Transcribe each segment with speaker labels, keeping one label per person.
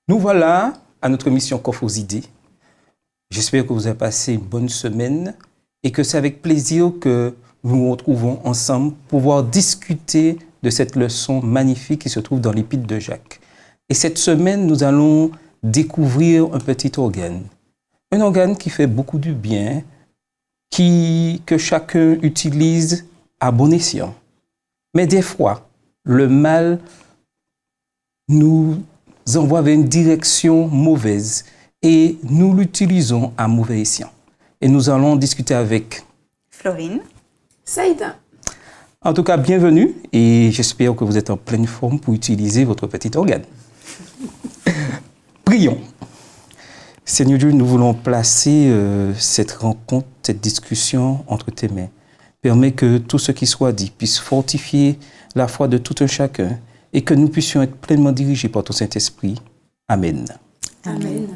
Speaker 1: Nous voilà à notre mission Coffre aux idées. J'espère que vous avez passé une bonne semaine et que c'est avec plaisir que nous nous retrouvons ensemble pour pouvoir discuter de cette leçon magnifique qui se trouve dans l'Épître de Jacques. Et cette semaine, nous allons découvrir un petit organe. Un organe qui fait beaucoup du bien, que chacun utilise à bon escient. Mais des fois, le mal nous envoie vers une direction mauvaise et nous l'utilisons à mauvais escient. Et nous allons discuter avec
Speaker 2: Florine,
Speaker 3: Saïda.
Speaker 1: En tout cas, bienvenue et j'espère que vous êtes en pleine forme pour utiliser votre petit organe. Prions. Seigneur Dieu, nous voulons placer cette rencontre, cette discussion entre tes mains. Permets que tout ce qui soit dit puisse fortifier la foi de tout un chacun et que nous puissions être pleinement dirigés par ton Saint-Esprit. Amen.
Speaker 3: Amen.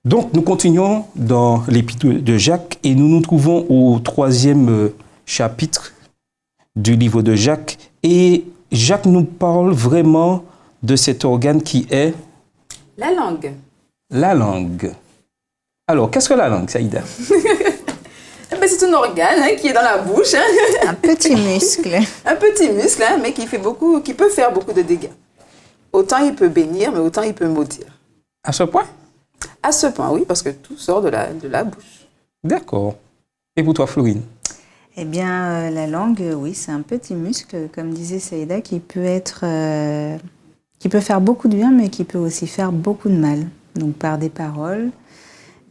Speaker 1: Donc, nous continuons dans l'Épître de Jacques et nous nous trouvons au 3e chapitre du livre de Jacques. Et Jacques nous parle vraiment de cet organe qui est
Speaker 3: La langue.
Speaker 1: la langue. Alors, qu'est-ce que la langue, Saïda?
Speaker 3: C'est un organe qui est dans la bouche.
Speaker 2: un petit muscle.
Speaker 3: Un petit muscle, mais qui peut faire beaucoup de dégâts. Autant il peut bénir, mais autant il peut maudire.
Speaker 1: À ce point?
Speaker 3: À ce point, oui, parce que tout sort de la bouche.
Speaker 1: D'accord. Et pour toi, Florine?
Speaker 2: Eh bien, la langue, oui, c'est un petit muscle, comme disait Saïda, qui peut faire beaucoup de bien, mais qui peut aussi faire beaucoup de mal. Donc, par des paroles,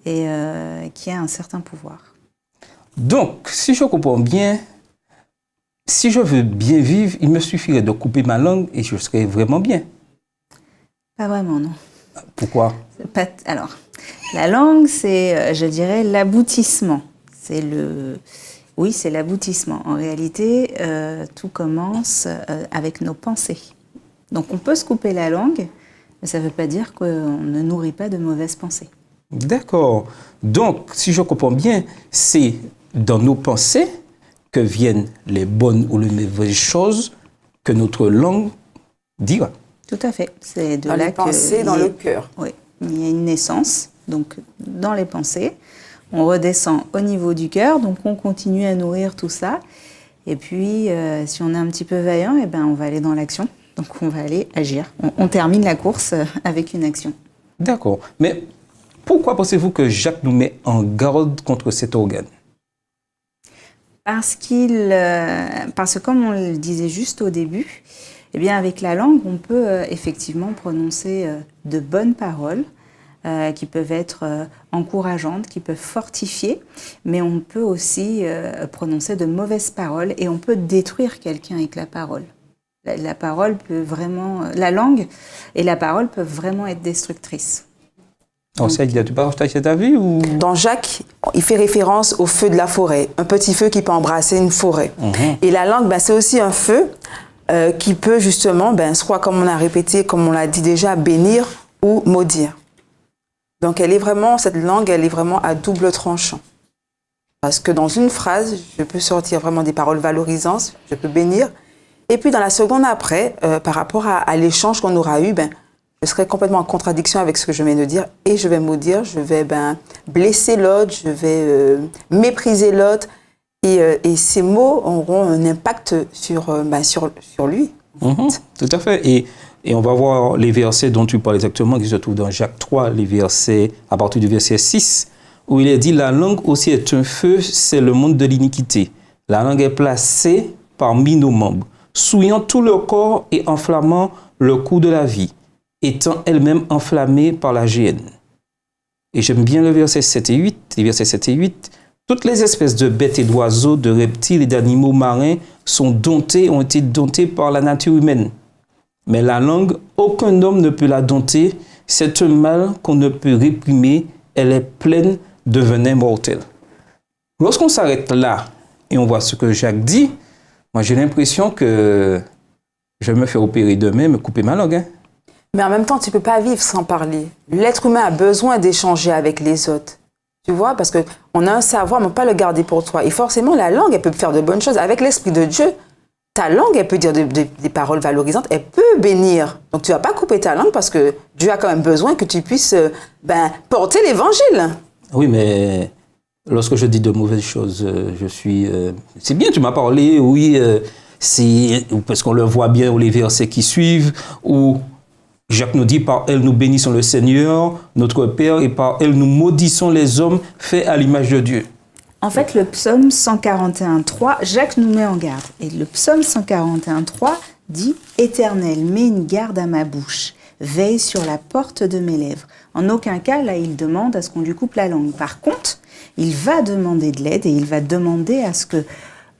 Speaker 2: et qui a un certain pouvoir.
Speaker 1: Donc, si je comprends bien, si je veux bien vivre, il me suffirait de couper ma langue et je serais vraiment bien.
Speaker 2: Pas vraiment, non.
Speaker 1: Pourquoi?
Speaker 2: Alors, la langue, c'est, je dirais, l'aboutissement. Oui, c'est l'aboutissement. En réalité, tout commence avec nos pensées. Donc, on peut se couper la langue, mais ça ne veut pas dire qu'on ne nourrit pas de mauvaises pensées.
Speaker 1: D'accord. Donc, si je comprends bien, c'est dans nos pensées que viennent les bonnes ou les mauvaises choses que notre langue dira.
Speaker 2: Tout à fait. C'est de
Speaker 3: Dans
Speaker 2: là
Speaker 3: les pensées, dans le cœur.
Speaker 2: Oui, il y a une naissance, donc dans les pensées. On redescend au niveau du cœur, donc on continue à nourrir tout ça. Et puis, si on est un petit peu vaillant, eh ben, on va aller dans l'action. Donc, on va aller agir. On termine la course avec une action.
Speaker 1: D'accord. Mais pourquoi pensez-vous que Jacques nous met en garde contre cet organe?
Speaker 2: Parce que comme on le disait juste au début, eh bien, avec la langue, on peut effectivement prononcer de bonnes paroles qui peuvent être encourageantes, qui peuvent fortifier, mais on peut aussi prononcer de mauvaises paroles et on peut détruire quelqu'un avec la parole. La langue et la parole peuvent vraiment être destructrices.
Speaker 1: Alors, Saïda, tu partages cet avis ou...
Speaker 3: Dans Jacques, il fait référence au feu de la forêt. Un petit feu qui peut embrasser une forêt. Et la langue, c'est aussi un feu qui peut justement, soit comme on a répété, comme on l'a dit déjà, bénir ou maudire. Donc cette langue, elle est vraiment à double tranchant. Parce que dans une phrase, je peux sortir vraiment des paroles valorisantes, je peux bénir. Et puis dans la seconde après, par rapport à l'échange qu'on aura eu, je serai complètement en contradiction avec ce que je viens de dire et je vais maudire, je vais blesser l'autre, je vais mépriser l'autre. Et ces mots auront un impact sur lui.
Speaker 1: Tout à fait. Et on va voir les versets dont tu parles exactement, qui se trouvent dans Jacques 3, les versets, à partir du verset 6, où il est dit « La langue aussi est un feu, c'est le monde de l'iniquité. La langue est placée parmi nos membres, souillant tout le corps et enflammant le cours de la vie, étant elle-même enflammée par la géhenne. » Et j'aime bien le verset 7 et 8, les versets 7 et 8. « Toutes les espèces de bêtes et d'oiseaux, de reptiles et d'animaux marins ont été domptés par la nature humaine. Mais la langue, aucun homme ne peut la dompter. C'est un mal qu'on ne peut réprimer. Elle est pleine de venin mortel. » Lorsqu'on s'arrête là et on voit ce que Jacques dit, moi j'ai l'impression que je vais me faire opérer demain, me couper ma langue.
Speaker 3: Mais en même temps, tu ne peux pas vivre sans parler. L'être humain a besoin d'échanger avec les autres. Tu vois, parce qu'on a un savoir, mais on ne peut pas le garder pour toi. Et forcément, la langue, elle peut faire de bonnes choses. Avec l'Esprit de Dieu, ta langue, elle peut dire des paroles valorisantes, elle peut bénir. Donc, tu ne vas pas couper ta langue parce que Dieu a quand même besoin que tu puisses porter l'évangile.
Speaker 1: Oui, mais lorsque je dis de mauvaises choses, je suis... c'est bien, tu m'as parlé, oui, parce qu'on le voit bien dans les versets qui suivent, où Jacques nous dit, par elle nous bénissons le Seigneur, notre Père, et par elle nous maudissons les hommes faits à l'image de Dieu.
Speaker 2: En fait, le psaume 141.3, Jacques nous met en garde. Et le psaume 141.3 dit « Éternel, mets une garde à ma bouche, veille sur la porte de mes lèvres. » En aucun cas, là, il demande à ce qu'on lui coupe la langue. Par contre, il va demander de l'aide et il va demander à ce que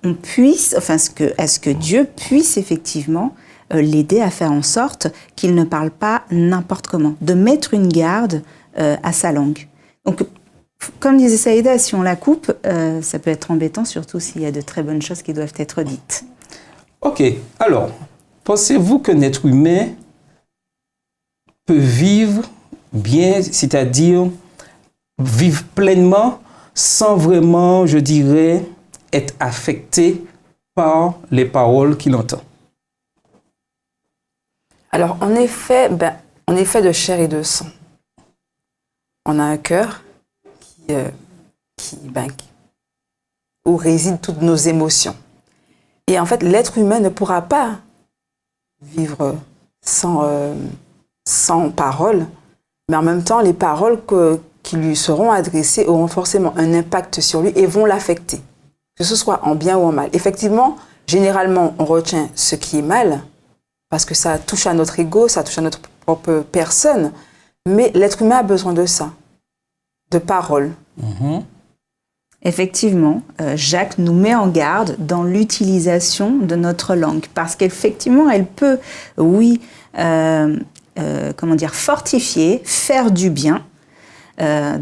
Speaker 2: on puisse, enfin, à ce que Dieu puisse effectivement l'aider à faire en sorte qu'il ne parle pas n'importe comment, de mettre une garde à sa langue. Donc, comme disait Saïda, si on la coupe, ça peut être embêtant, surtout s'il y a de très bonnes choses qui doivent être dites.
Speaker 1: Ok, alors, pensez-vous qu'un être humain peut vivre bien, c'est-à-dire vivre pleinement, sans vraiment, je dirais, être affecté par les paroles qu'il entend?
Speaker 3: Alors, en effet, on est fait de chair et de sang. On a un cœur où résident toutes nos émotions. Et en fait, l'être humain ne pourra pas vivre sans paroles, mais en même temps, les paroles qui lui seront adressées auront forcément un impact sur lui et vont l'affecter, que ce soit en bien ou en mal. Effectivement, généralement, on retient ce qui est mal, parce que ça touche à notre ego, ça touche à notre propre personne, mais l'être humain a besoin de ça, de paroles.
Speaker 1: Mm-hmm.
Speaker 2: Effectivement, Jacques nous met en garde dans l'utilisation de notre langue, parce qu'effectivement, elle peut, oui, fortifier, faire du bien,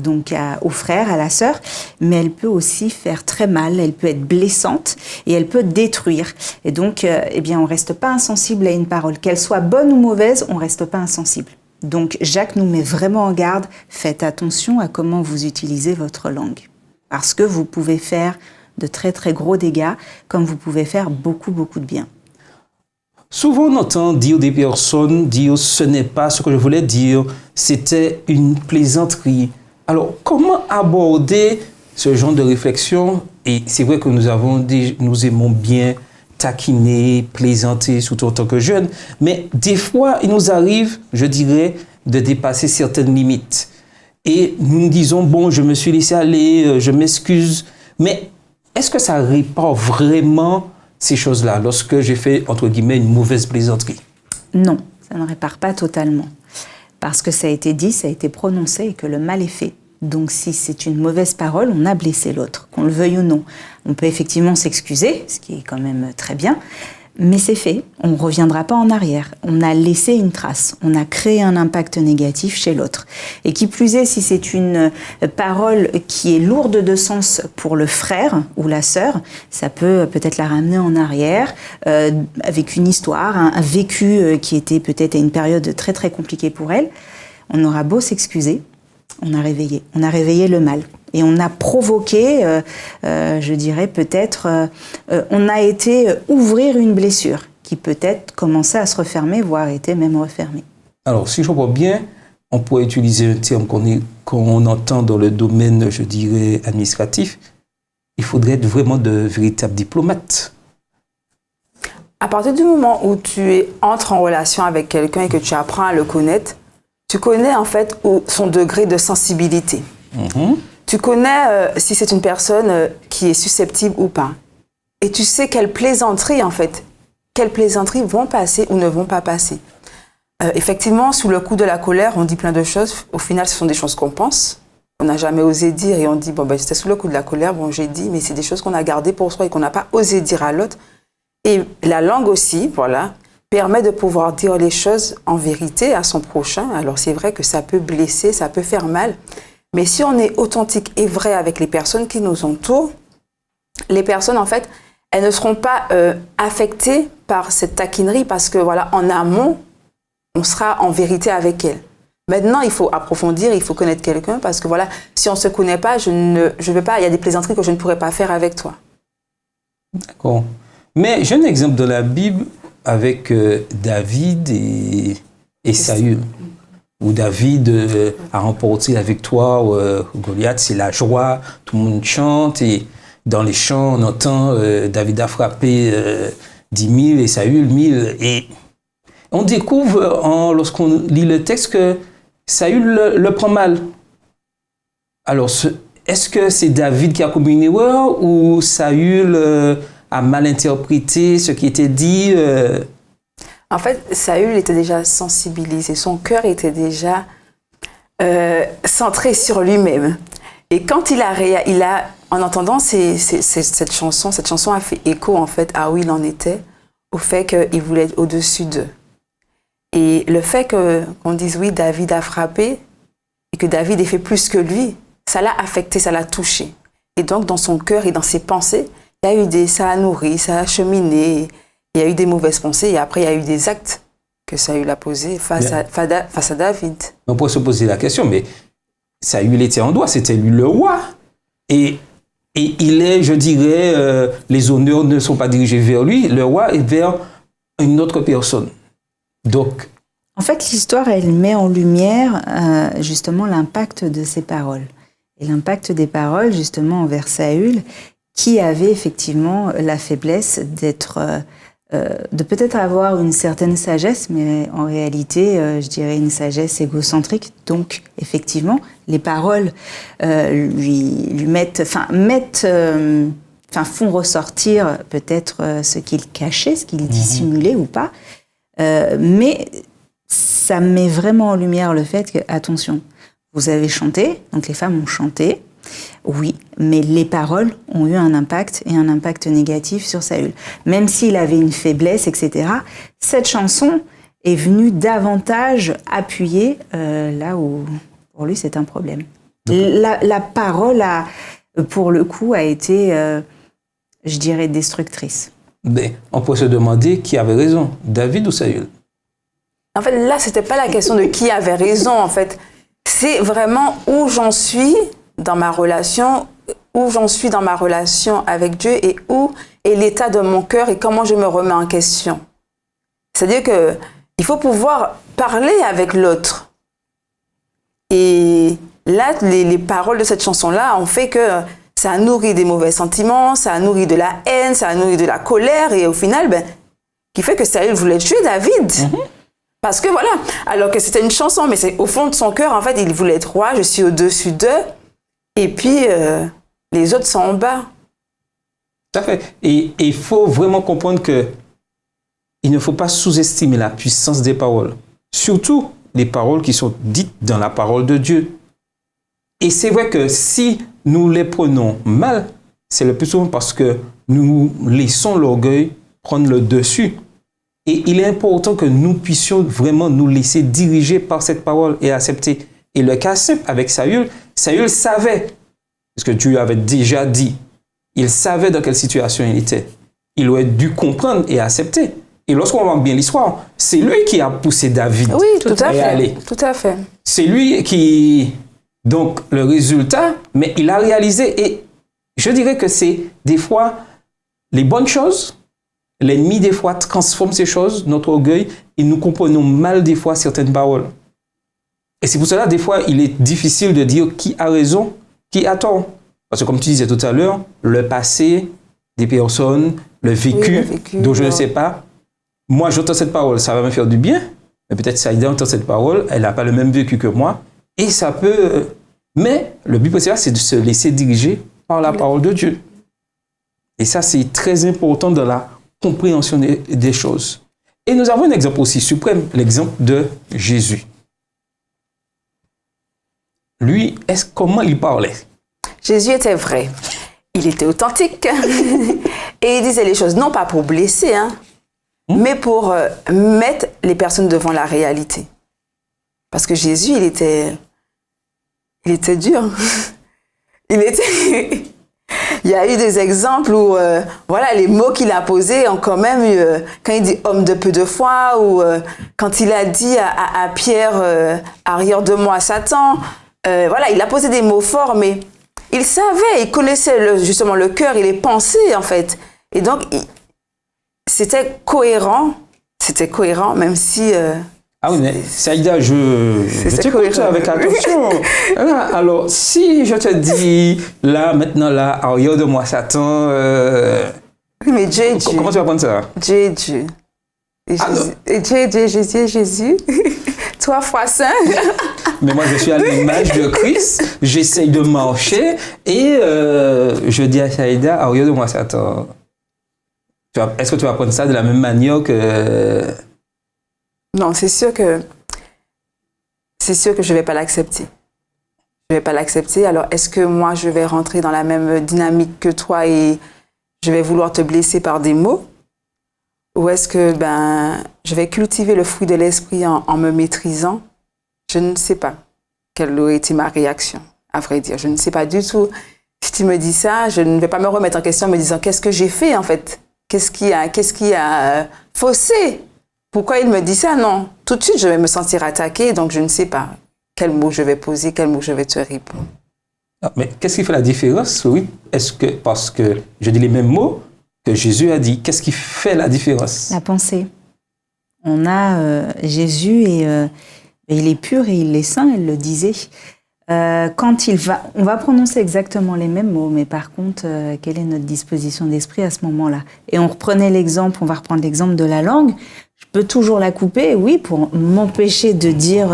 Speaker 2: donc aux frères, à la sœur, mais elle peut aussi faire très mal, elle peut être blessante et elle peut détruire. Et donc, on reste pas insensible à une parole, qu'elle soit bonne ou mauvaise, on reste pas insensible. Donc, Jacques nous met vraiment en garde, faites attention à comment vous utilisez votre langue. Parce que vous pouvez faire de très très gros dégâts, comme vous pouvez faire beaucoup beaucoup de bien.
Speaker 1: Souvent on entend dire des personnes dire ce n'est pas ce que je voulais dire, c'était une plaisanterie. Alors comment aborder ce genre de réflexion? Et c'est vrai que nous aimons bien taquiner, plaisanter, surtout en tant que jeunes, mais des fois il nous arrive, je dirais, de dépasser certaines limites. Et nous nous disons, bon, je me suis laissé aller, je m'excuse. Mais est-ce que ça répare vraiment ces choses-là lorsque j'ai fait, entre guillemets, une mauvaise plaisanterie?
Speaker 2: Non, ça ne répare pas totalement. Parce que ça a été dit, ça a été prononcé et que le mal est fait. Donc si c'est une mauvaise parole, on a blessé l'autre, qu'on le veuille ou non. On peut effectivement s'excuser, ce qui est quand même très bien, mais c'est fait, on ne reviendra pas en arrière. On a laissé une trace, on a créé un impact négatif chez l'autre. Et qui plus est, si c'est une parole qui est lourde de sens pour le frère ou la sœur, ça peut peut-être la ramener en arrière avec une histoire, un vécu qui était peut-être à une période très très compliquée pour elle. On aura beau s'excuser, on a réveillé le mal. Et on a provoqué, je dirais peut-être, on a été ouvrir une blessure qui peut-être commençait à se refermer, voire était même refermée.
Speaker 1: Alors, si je comprends bien, on pourrait utiliser un terme qu'on entend dans le domaine, je dirais, administratif. Il faudrait être vraiment de véritables diplomates.
Speaker 3: À partir du moment où tu entres en relation avec quelqu'un et que tu apprends à le connaître, tu connais en fait son degré de sensibilité.
Speaker 1: Mm-hmm.
Speaker 3: Tu connais si c'est une personne qui est susceptible ou pas. Et tu sais quelles plaisanteries vont passer ou ne vont pas passer. Effectivement, sous le coup de la colère, on dit plein de choses. Au final, ce sont des choses qu'on pense. On n'a jamais osé dire et on dit, c'était sous le coup de la colère, j'ai dit, mais c'est des choses qu'on a gardées pour soi et qu'on n'a pas osé dire à l'autre. Et la langue aussi, permet de pouvoir dire les choses en vérité à son prochain. Alors c'est vrai que ça peut blesser, ça peut faire mal. Mais si on est authentique et vrai avec les personnes qui nous entourent, les personnes, en fait, elles ne seront pas affectées par cette taquinerie parce que, en amont, on sera en vérité avec elles. Maintenant, il faut approfondir, il faut connaître quelqu'un parce que, si on ne se connaît pas, je vais pas, il y a des plaisanteries que je ne pourrais pas faire avec toi.
Speaker 1: D'accord. Mais j'ai un exemple dans la Bible avec David et Saül. Où David a remporté la victoire, Goliath, c'est la joie, tout le monde chante et dans les chants on entend David a frappé 10 000 et Saül 1000 et on découvre lorsqu'on lit le texte que Saül le prend mal. Alors est-ce que c'est David qui a commis une erreur ou Saül a mal interprété ce qui était dit
Speaker 3: En fait, Saül était déjà sensibilisé, son cœur était déjà centré sur lui-même. Et quand il a en entendant cette chanson a fait écho en fait à où il en était, au fait qu'il voulait être au-dessus d'eux. Et le fait qu'on dise oui, David a frappé et que David ait fait plus que lui, ça l'a affecté, ça l'a touché. Et donc dans son cœur et dans ses pensées, ça a nourri, ça a cheminé. Il y a eu des mauvaises pensées et après il y a eu des actes que Saül a posés face à David.
Speaker 1: On pourrait se poser la question, mais Saül était en droit, c'était lui le roi. Et il est, je dirais, les honneurs ne sont pas dirigés vers lui, le roi est vers une autre personne. Donc,
Speaker 2: en fait, l'histoire, elle met en lumière justement l'impact de ses paroles. Et l'impact des paroles, justement, envers Saül, qui avait effectivement la faiblesse de peut-être avoir une certaine sagesse, mais en réalité, je dirais une sagesse égocentrique. Donc, effectivement, les paroles font ressortir peut-être ce qu'il cachait, ce qu'il dissimulait ou pas. Mais ça met vraiment en lumière le fait que, attention, vous avez chanté, donc les femmes ont chanté, oui, mais les paroles ont eu un impact et un impact négatif sur Saül. Même s'il avait une faiblesse, etc., cette chanson est venue davantage appuyer là où, pour lui, c'est un problème. La parole, pour le coup, a été, je dirais, destructrice.
Speaker 1: Mais on peut se demander qui avait raison, David ou Saül?
Speaker 3: En fait, là, c'était pas la question de qui avait raison, en fait. C'est vraiment où j'en suis dans ma relation avec Dieu et où est l'état de mon cœur et comment je me remets en question. C'est-à-dire que il faut pouvoir parler avec l'autre. Et là, les paroles de cette chanson-là ont fait que ça a nourri des mauvais sentiments, ça a nourri de la haine, ça a nourri de la colère et au final, qui fait que Saül voulait tuer David. Parce que voilà, alors que c'était une chanson, mais c'est au fond de son cœur, en fait, il voulait être roi, je suis au-dessus d'eux. Et puis, les autres sont en bas.
Speaker 1: Tout à fait. Et il faut vraiment comprendre que il ne faut pas sous-estimer la puissance des paroles. Surtout les paroles qui sont dites dans la parole de Dieu. Et c'est vrai que si nous les prenons mal, c'est le plus souvent parce que nous laissons l'orgueil prendre le dessus. Et il est important que nous puissions vraiment nous laisser diriger par cette parole et accepter. Et le cas simple avec Saül, Saül savait, parce que Dieu avait déjà dit, il savait dans quelle situation il était. Il aurait dû comprendre et accepter. Et lorsqu'on remarque bien l'histoire, c'est lui qui a poussé David.
Speaker 3: Oui, tout à fait. Tout à fait.
Speaker 1: C'est lui qui... Donc, le résultat, mais il a réalisé. Et je dirais que c'est des fois les bonnes choses. L'ennemi, des fois, transforme ces choses, notre orgueil, et nous comprenons mal, des fois, certaines paroles. Et c'est pour cela, des fois, il est difficile de dire qui a raison, qui a tort. Parce que, comme tu disais tout à l'heure, le passé des personnes, le vécu dont je ne sais pas. Moi, j'entends cette parole, ça va me faire du bien, mais peut-être Saïda entend cette parole, elle n'a pas le même vécu que moi, et ça peut... Mais le but principal, c'est de se laisser diriger par la parole de Dieu. Et ça, c'est très important dans la compréhension des choses. Et nous avons un exemple aussi suprême, l'exemple de Jésus. Lui, comment il parlait?
Speaker 3: Jésus était vrai. Il était authentique. Et il disait les choses, non pas pour blesser, mais pour mettre les personnes devant la réalité. Parce que Jésus, il était dur. Il y a eu des exemples où, les mots qu'il a posés ont quand même eu, quand il dit homme de peu de foi, ou quand il a dit à Pierre, arrière de moi, Satan, il a posé des mots forts, mais il savait, il connaissait justement le cœur et les pensées, en fait. Et donc, c'était cohérent, même si...
Speaker 1: Ah oui, mais Saïda, je t'écoute avec attention. Alors, si je te dis, maintenant, regarde-moi Satan,
Speaker 3: mais Dieu est Dieu.
Speaker 1: Comment tu vas prendre ça?
Speaker 3: Dieu est Dieu. Et Dieu est Dieu, Jésus est Jésus. 3 fois saint.
Speaker 1: Mais moi, je suis à l'image de Christ, j'essaye de marcher et je dis à Saïda, regarde-moi Satan. Est-ce que tu vas prendre ça de la même manière que...
Speaker 3: Non, c'est sûr que je ne vais pas l'accepter. Je ne vais pas l'accepter. Alors, est-ce que moi, je vais rentrer dans la même dynamique que toi et je vais vouloir te blesser par des mots? Ou est-ce que je vais cultiver le fruit de l'esprit en me maîtrisant? Je ne sais pas quelle aurait été ma réaction, à vrai dire. Je ne sais pas du tout. Si tu me dis ça, je ne vais pas me remettre en question en me disant qu'est-ce que j'ai fait en fait? Qu'est-ce qui a faussé? Pourquoi il me dit ça? Non. Tout de suite, je vais me sentir attaquée, donc je ne sais pas quel mot je vais poser, quel mot je vais te répondre.
Speaker 1: Mais qu'est-ce qui fait la différence? Oui, parce que je dis les mêmes mots que Jésus a dit. Qu'est-ce qui fait la différence?
Speaker 2: La pensée. On a Jésus et il est pur et il est saint, elle le disait. Quand on va prononcer exactement les mêmes mots, mais par contre, quelle est notre disposition d'esprit à ce moment-là? Et on va reprendre l'exemple de la langue. Je peux toujours la couper, oui, pour m'empêcher de dire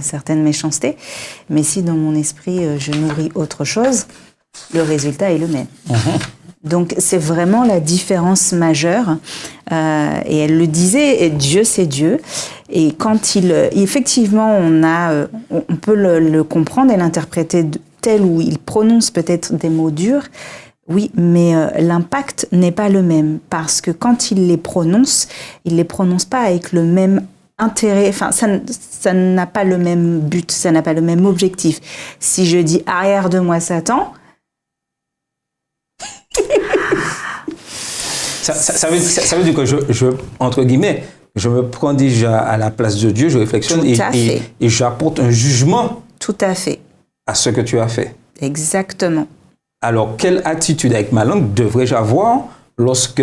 Speaker 2: certaines méchancetés, mais si dans mon esprit, je nourris autre chose, le résultat est le même. Donc, c'est vraiment la différence majeure. Et elle le disait, et Dieu, c'est Dieu. Et quand effectivement, on peut le comprendre et l'interpréter tel où il prononce peut-être des mots durs, oui, mais l'impact n'est pas le même. Parce que quand il les prononce pas avec le même intérêt, enfin, ça n'a pas le même but, ça n'a pas le même objectif. Si je dis « arrière de moi, Satan »,
Speaker 1: ça veut dire que je, entre guillemets, je me prends déjà à la place de Dieu, je réflexionne et j'apporte un jugement.
Speaker 2: Tout à fait.
Speaker 1: À ce que tu as fait.
Speaker 2: Exactement.
Speaker 1: Alors, quelle attitude avec ma langue devrais-je avoir lorsque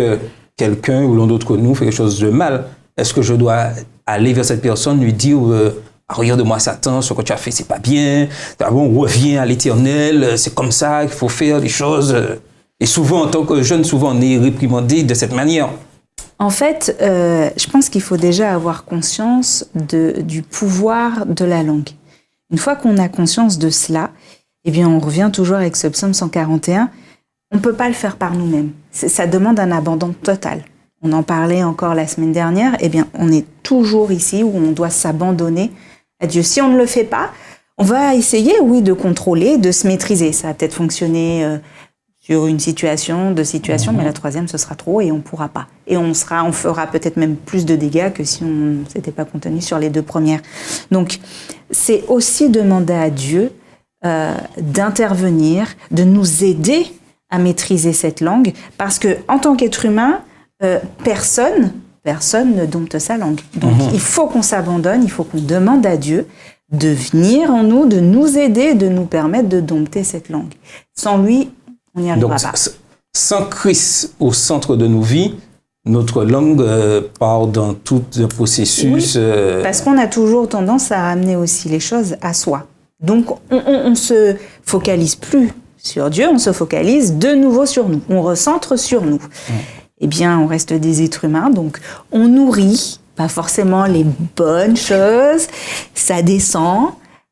Speaker 1: quelqu'un ou l'un d'entre nous fait quelque chose de mal? Est-ce que je dois aller vers cette personne, lui dire regarde-moi Satan, ce que tu as fait, c'est pas bien. On revient à l'Éternel, c'est comme ça qu'il faut faire les choses. Et souvent, en tant que jeune, on est réprimandé de cette manière.
Speaker 2: En fait, je pense qu'il faut déjà avoir conscience du pouvoir de la langue. Une fois qu'on a conscience de cela, eh bien, on revient toujours avec ce psaume 141. On ne peut pas le faire par nous-mêmes. Ça demande un abandon total. On en parlait encore la semaine dernière. Eh bien, on est toujours ici où on doit s'abandonner à Dieu. Si on ne le fait pas, on va essayer, oui, de contrôler, de se maîtriser. Ça va peut-être fonctionner sur une situation, deux situations, mais la troisième, ce sera trop et on ne pourra pas. Et on fera peut-être même plus de dégâts que si on ne s'était pas contenu sur les 2 premières. Donc, c'est aussi demander à Dieu d'intervenir, de nous aider à maîtriser cette langue, parce que en tant qu'être humain, personne ne dompte sa langue. Donc, il faut qu'on s'abandonne, il faut qu'on demande à Dieu de venir en nous, de nous aider, de nous permettre de dompter cette langue. Sans lui, on n'y arrivera pas.
Speaker 1: Sans Christ au centre de nos vies, notre langue part dans tout un processus.
Speaker 2: Oui, parce qu'on a toujours tendance à ramener aussi les choses à soi. Donc, on se focalise plus sur Dieu, on se focalise de nouveau sur nous. On recentre sur nous. Eh bien, on reste des êtres humains, donc on nourrit, pas forcément les bonnes choses, ça descend,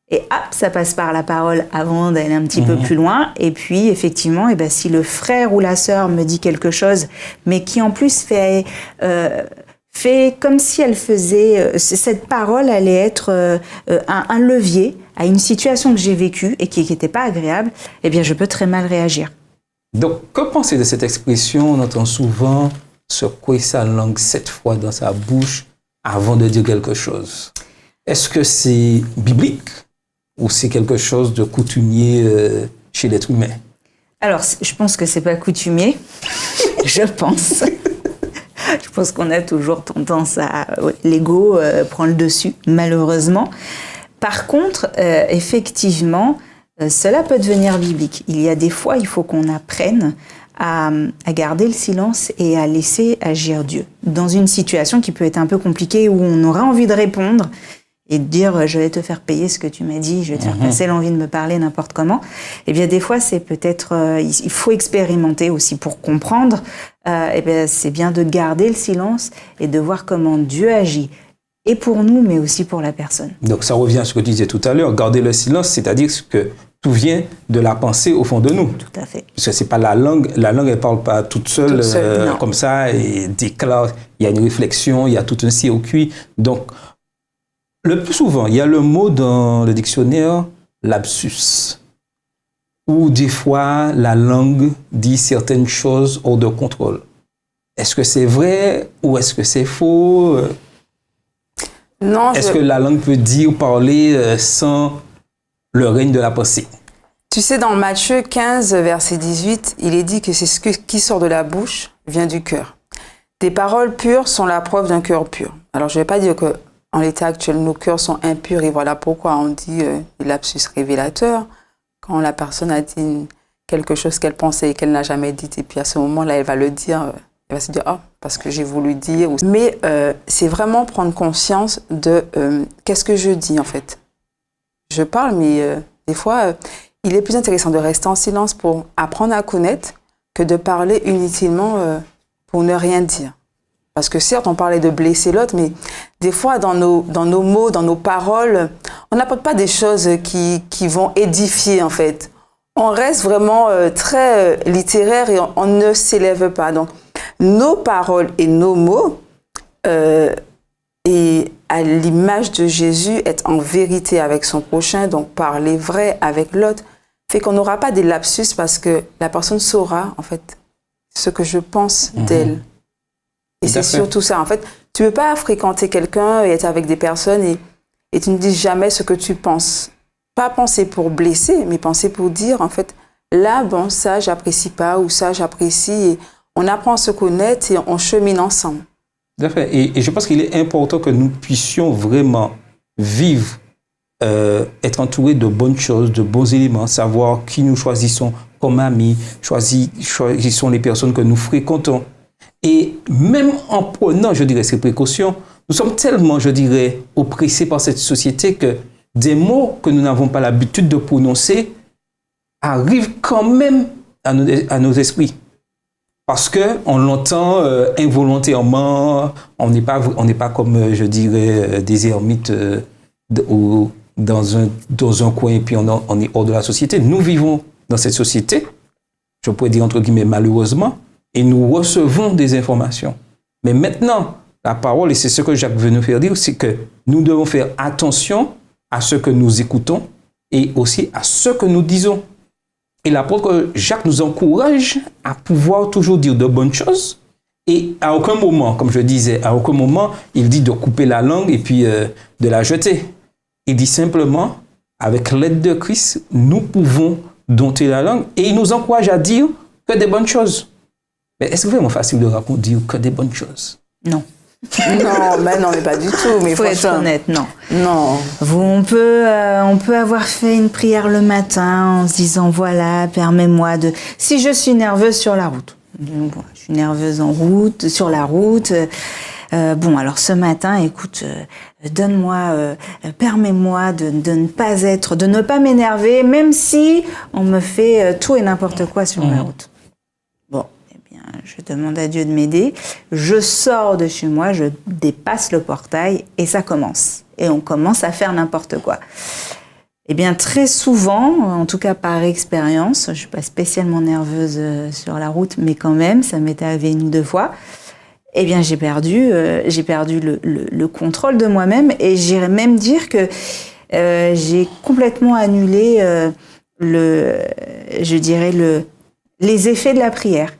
Speaker 2: et hop, ça passe par la parole avant d'aller un petit peu plus loin. Et puis, effectivement, eh ben, si le frère ou la sœur me dit quelque chose, mais qui en plus fait comme si elle faisait... cette parole allait être un levier à une situation que j'ai vécue et qui n'était pas agréable, eh bien, je peux très mal réagir.
Speaker 1: Donc, que pensez de cette expression? On entend souvent secouer sa langue 7 fois dans sa bouche avant de dire quelque chose. Est-ce que c'est biblique ou c'est quelque chose de coutumier chez l'être humain?
Speaker 2: Alors, je pense que c'est pas coutumier. Je pense. Je pense qu'on a toujours tendance à... l'ego prend le dessus, malheureusement. Par contre, effectivement, cela peut devenir biblique. Il y a des fois, il faut qu'on apprenne à garder le silence et à laisser agir Dieu. Dans une situation qui peut être un peu compliquée où on aura envie de répondre et de dire je vais te faire payer ce que tu m'as dit, je vais te faire passer l'envie de me parler n'importe comment, eh bien des fois c'est peut-être, il faut expérimenter aussi pour comprendre, eh bien c'est bien de garder le silence et de voir comment Dieu agit, et pour nous mais aussi pour la personne.
Speaker 1: Donc ça revient à ce que tu disais tout à l'heure, garder le silence, c'est-à-dire que tout vient de la pensée au fond de nous.
Speaker 2: Tout à fait.
Speaker 1: Parce que c'est pas la langue elle parle pas toute seule comme ça et déclare, il y a une réflexion, il y a tout un circuit. Donc le plus souvent, il y a le mot dans le dictionnaire lapsus, où des fois la langue dit certaines choses hors de contrôle. Est-ce que c'est vrai ou est-ce que c'est faux?
Speaker 3: Non.
Speaker 1: Est-ce que la langue peut dire, parler sans le règne de la pensée?
Speaker 3: Tu sais, dans Matthieu 15, verset 18, il est dit que c'est ce qui sort de la bouche vient du cœur. Des paroles pures sont la preuve d'un cœur pur. Alors, je ne vais pas dire que en l'état actuel, nos cœurs sont impurs et voilà pourquoi on dit des lapsus révélateurs. Quand la personne a dit quelque chose qu'elle pensait et qu'elle n'a jamais dit, et puis à ce moment-là, elle va le dire, elle va se dire « Ah, parce que j'ai voulu dire ». Mais c'est vraiment prendre conscience de qu'est-ce que je dis en fait. Je parle, mais des fois, il est plus intéressant de rester en silence pour apprendre à connaître que de parler inutilement pour ne rien dire. Parce que certes, on parlait de blesser l'autre, mais des fois, dans nos mots, dans nos paroles, on n'apporte pas des choses qui vont édifier, en fait. On reste vraiment très littéraire et on ne s'élève pas. Donc, nos paroles et nos mots, et à l'image de Jésus, être en vérité avec son prochain, donc parler vrai avec l'autre, fait qu'on n'aura pas des lapsus parce que la personne saura, en fait, ce que je pense d'elle. Et c'est surtout ça. En fait, tu ne peux pas fréquenter quelqu'un et être avec des personnes et tu ne dis jamais ce que tu penses. Pas penser pour blesser, mais penser pour dire, en fait, là, bon, ça, j'apprécie pas ou ça, j'apprécie. Et on apprend à se connaître et on chemine ensemble.
Speaker 1: Tout à fait. Et je pense qu'il est important que nous puissions vraiment vivre, être entourés de bonnes choses, de bons éléments, savoir qui nous choisissons comme amis, choisissons les personnes que nous fréquentons. Et même en prenant, je dirais, ces précautions, nous sommes tellement, je dirais, oppressés par cette société que des mots que nous n'avons pas l'habitude de prononcer arrivent quand même à nos esprits. Parce qu'on l'entend involontairement, on n'est pas comme, je dirais, des ermites dans un coin et puis on est hors de la société. Nous vivons dans cette société, je pourrais dire entre guillemets malheureusement, et nous recevons des informations. Mais maintenant, la parole, et c'est ce que Jacques veut nous faire dire, c'est que nous devons faire attention à ce que nous écoutons et aussi à ce que nous disons. Et l'apôtre Jacques nous encourage à pouvoir toujours dire de bonnes choses. Et à aucun moment, comme je disais, à aucun moment, il dit de couper la langue et puis de la jeter. Il dit simplement, avec l'aide de Christ, nous pouvons dompter la langue. Et il nous encourage à dire que des bonnes choses. Mais est-ce que c'est vraiment facile de dire que des bonnes choses?
Speaker 2: Non.
Speaker 3: Non, mais pas du tout. Mais
Speaker 2: faut être honnête, non.
Speaker 3: Non.
Speaker 2: On peut avoir fait une prière le matin en se disant voilà, permets-moi de. Si je suis nerveuse sur la route, je suis nerveuse sur la route. Bon, alors ce matin, écoute, permets-moi de ne pas m'énerver, même si on me fait tout et n'importe quoi sur la route. Bon, eh bien, je demande à Dieu de m'aider. Je sors de chez moi, je dépasse le portail et ça commence. Et on commence à faire n'importe quoi. Eh bien, très souvent, en tout cas par expérience, je ne suis pas spécialement nerveuse sur la route, mais quand même, ça m'est arrivé 1 ou 2 fois. Eh bien, j'ai perdu le contrôle de moi-même et j'irais même dire que j'ai complètement annulé les effets de la prière.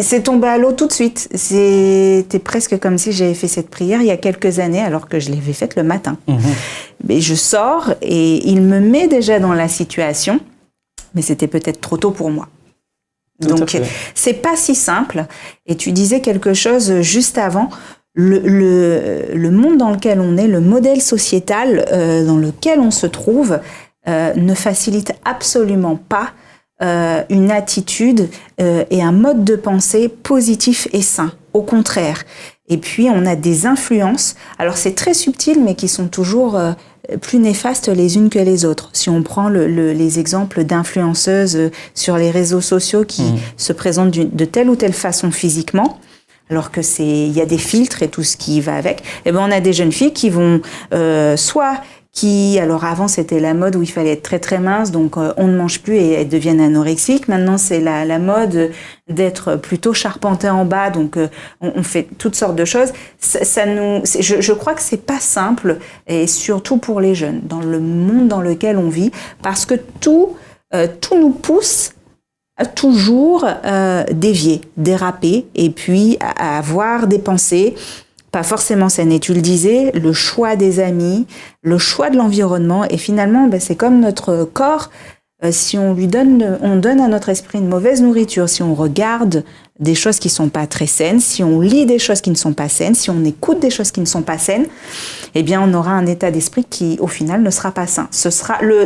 Speaker 2: C'est tombé à l'eau tout de suite. C'était presque comme si j'avais fait cette prière il y a quelques années alors que je l'avais faite le matin. Mais je sors et il me met déjà dans la situation, mais c'était peut-être trop tôt pour moi. Donc, c'est pas si simple. Et tu disais quelque chose juste avant. Le monde dans lequel on est, le modèle sociétal dans lequel on se trouve, ne facilite absolument pas une attitude et un mode de pensée positif et sain. Au contraire. Et puis, on a des influences. Alors, c'est très subtil, mais qui sont toujours plus néfastes les unes que les autres. Si on prend les exemples d'influenceuses sur les réseaux sociaux qui se présentent de telle ou telle façon physiquement, alors que il y a des filtres et tout ce qui va avec, eh ben, on a des jeunes filles qui vont alors avant c'était la mode où il fallait être très très mince, donc on ne mange plus et elles deviennent anorexiques. Maintenant c'est la mode d'être plutôt charpenté en bas, donc on fait toutes sortes de choses. Je crois que c'est pas simple, et surtout pour les jeunes, dans le monde dans lequel on vit, parce que tout nous pousse à toujours dévier, déraper, et puis à avoir des pensées pas forcément saines. Et tu le disais, le choix des amis, le choix de l'environnement, et finalement, c'est comme notre corps, si on donne à notre esprit une mauvaise nourriture, si on regarde des choses qui sont pas très saines, si on lit des choses qui ne sont pas saines, si on écoute des choses qui ne sont pas saines, eh bien, on aura un état d'esprit qui, au final, ne sera pas sain.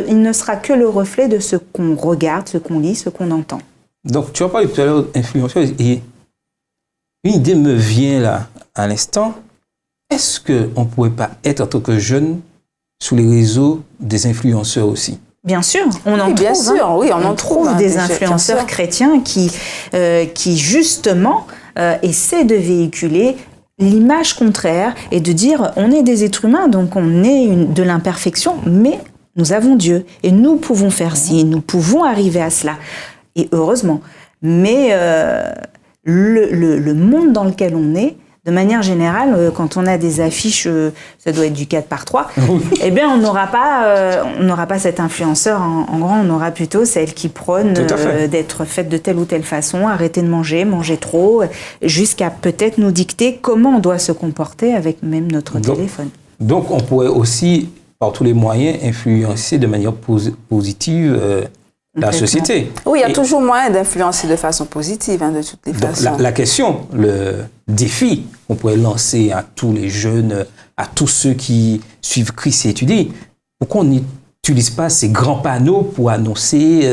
Speaker 2: Il ne sera que le reflet de ce qu'on regarde, ce qu'on lit, ce qu'on entend.
Speaker 1: Donc, tu as parlé tout à l'heure d'influenceuse, et une idée me vient là, à l'instant. Est-ce qu'on ne pourrait pas être, en tant que jeune, sous les réseaux des influenceurs aussi?
Speaker 2: Bien sûr, on en trouve des influenceurs chrétiens qui justement essaient de véhiculer l'image contraire et de dire on est des êtres humains, donc on est de l'imperfection, mais nous avons Dieu et nous pouvons faire ci, nous pouvons arriver à cela. Et heureusement. Mais le monde dans lequel on est, de manière générale, quand on a des affiches, ça doit être du 4x3, eh bien, on n'aura pas cet influenceur en grand, on aura plutôt celle qui prône d'être faite de telle ou telle façon, arrêter de manger trop, jusqu'à peut-être nous dicter comment on doit se comporter avec même notre téléphone.
Speaker 1: Donc, on pourrait aussi, par tous les moyens, influencer de manière positive la société.
Speaker 3: Oui, il y a toujours moyen d'influencer de façon positive, de toutes les façons.
Speaker 1: La question, le défi qu'on pourrait lancer à tous les jeunes, à tous ceux qui suivent Christ et étudient, pourquoi on n'utilise pas ces grands panneaux pour annoncer,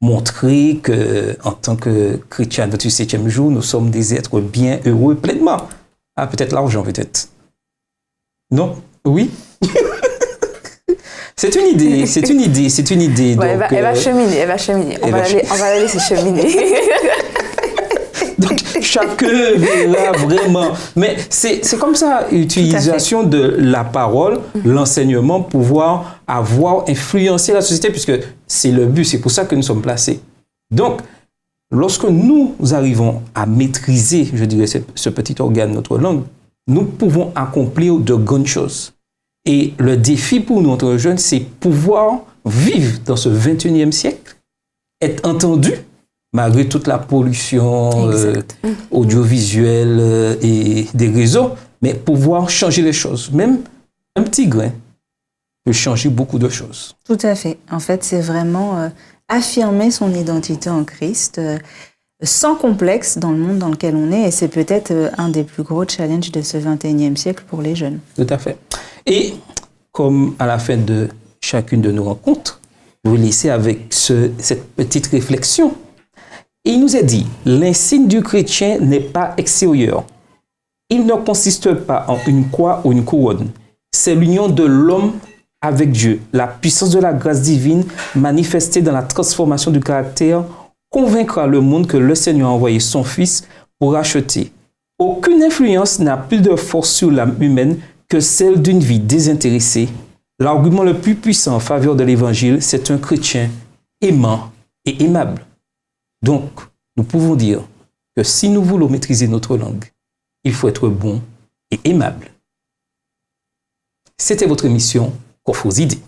Speaker 1: montrer qu'en tant que chrétien du 7e jour, nous sommes des êtres bien heureux pleinement. Ah, peut-être l'argent, peut-être. Non? Oui? C'est une idée.
Speaker 3: Ouais,
Speaker 1: donc,
Speaker 3: elle va cheminer. On va la laisser cheminer.
Speaker 1: Donc, chacun verra vraiment. Mais c'est comme ça, l'utilisation de la parole, l'enseignement, pouvoir influencer la société, puisque c'est le but, c'est pour ça que nous sommes placés. Donc, lorsque nous arrivons à maîtriser, je dirais, ce petit organe, notre langue, nous pouvons accomplir de grandes choses. Et le défi pour nous, entre jeunes, c'est pouvoir vivre dans ce 21e siècle, être entendu, malgré toute la pollution audiovisuelle et des réseaux, mais pouvoir changer les choses. Même un petit grain peut changer beaucoup de choses.
Speaker 2: Tout à fait. En fait, c'est vraiment affirmer son identité en Christ, sans complexe dans le monde dans lequel on est, et c'est peut-être un des plus gros challenges de ce 21e siècle pour les jeunes.
Speaker 1: Tout à fait. Et comme à la fin de chacune de nos rencontres, je vous laisser avec cette petite réflexion. Il nous est dit, l'insigne du chrétien n'est pas extérieur. Il ne consiste pas en une croix ou une couronne. C'est l'union de l'homme avec Dieu, la puissance de la grâce divine manifestée dans la transformation du caractère convaincra le monde que le Seigneur a envoyé son Fils pour racheter. Aucune influence n'a plus de force sur l'âme humaine que celle d'une vie désintéressée. L'argument le plus puissant en faveur de l'Évangile, c'est un chrétien aimant et aimable. Donc, nous pouvons dire que si nous voulons maîtriser notre langue, il faut être bon et aimable. C'était votre émission Coffre aux idées.